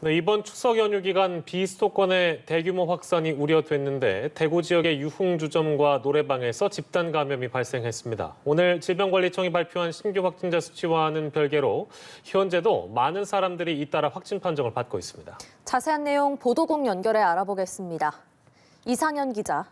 네, 이번 추석 연휴 기간 비수도권의 대규모 확산이 우려됐는데 대구 지역의 유흥주점과 노래방에서 집단 감염이 발생했습니다. 오늘 질병관리청이 발표한 신규 확진자 수치와는 별개로 현재도 많은 사람들이 잇따라 확진 판정을 받고 있습니다. 자세한 내용 보도국 연결해 알아보겠습니다. 이상현 기자.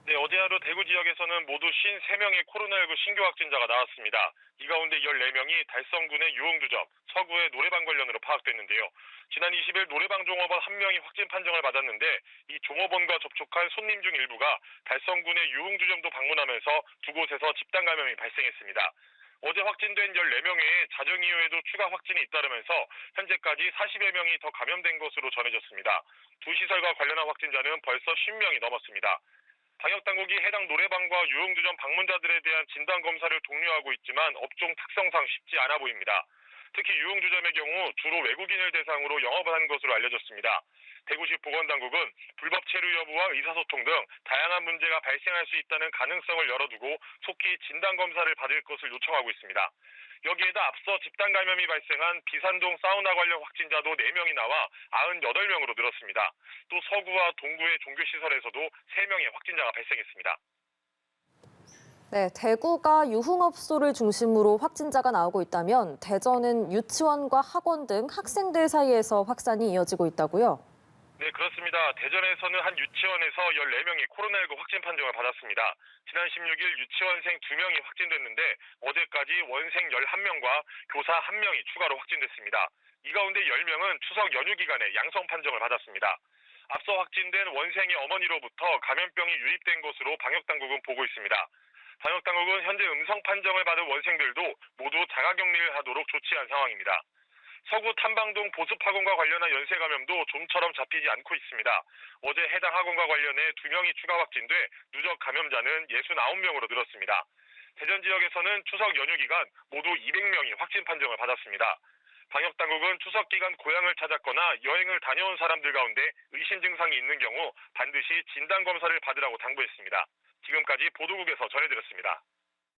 네, 어제 하루 대구 지역에서는 모두 53명의 코로나19 신규 확진자가 나왔습니다. 이 가운데 14명이 달성군의 유흥주점, 서구의 노래방 관련으로 파악됐는데요. 지난 20일 노래방 종업원 1명이 확진 판정을 받았는데 이 종업원과 접촉한 손님 중 일부가 달성군의 유흥주점도 방문하면서 두 곳에서 집단 감염이 발생했습니다. 어제 확진된 14명 외에 자정 이후에도 추가 확진이 잇따르면서 현재까지 40여 명이 더 감염된 것으로 전해졌습니다. 두 시설과 관련한 확진자는 벌써 10명이 넘었습니다. 방역당국이 해당 노래방과 유흥주점 방문자들에 대한 진단검사를 독려하고 있지만 업종 특성상 쉽지 않아 보입니다. 특히 유흥주점의 경우 주로 외국인을 대상으로 영업을 한 것으로 알려졌습니다. 대구시 보건당국은 불법 체류 여부와 의사소통 등 다양한 문제가 발생할 수 있다는 가능성을 열어두고 속히 진단검사를 받을 것을 요청하고 있습니다. 여기에다 앞서 집단 감염이 발생한 비산동 사우나 관련 확진자도 4명이 나와 98명으로 늘었습니다. 또 서구와 동구의 종교시설에서도 3명의 확진자가 발생했습니다. 네, 대구가 유흥업소를 중심으로 확진자가 나오고 있다면 대전은 유치원과 학원 등 학생들 사이에서 확산이 이어지고 있다고요? 네, 그렇습니다. 대전에서는 한 유치원에서 14명이 코로나19 확진 판정을 받았습니다. 지난 16일 유치원생 2명이 확진됐는데 어제까지 원생 11명과 교사 1명이 추가로 확진됐습니다. 이 가운데 10명은 추석 연휴 기간에 양성 판정을 받았습니다. 앞서 확진된 원생의 어머니로부터 감염병이 유입된 것으로 방역당국은 보고 있습니다. 방역당국은 현재 음성 판정을 받은 원생들도 모두 자가격리를 하도록 조치한 상황입니다. 서구 탐방동 보습학원과 관련한 연쇄 감염도 좀처럼 잡히지 않고 있습니다. 어제 해당 학원과 관련해 2명이 추가 확진돼 누적 감염자는 69명으로 늘었습니다. 대전 지역에서는 추석 연휴 기간 모두 200명이 확진 판정을 받았습니다. 방역당국은 추석 기간 고향을 찾았거나 여행을 다녀온 사람들 가운데 의심 증상이 있는 경우 반드시 진단검사를 받으라고 당부했습니다. 지금까지 보도국에서 전해드렸습니다.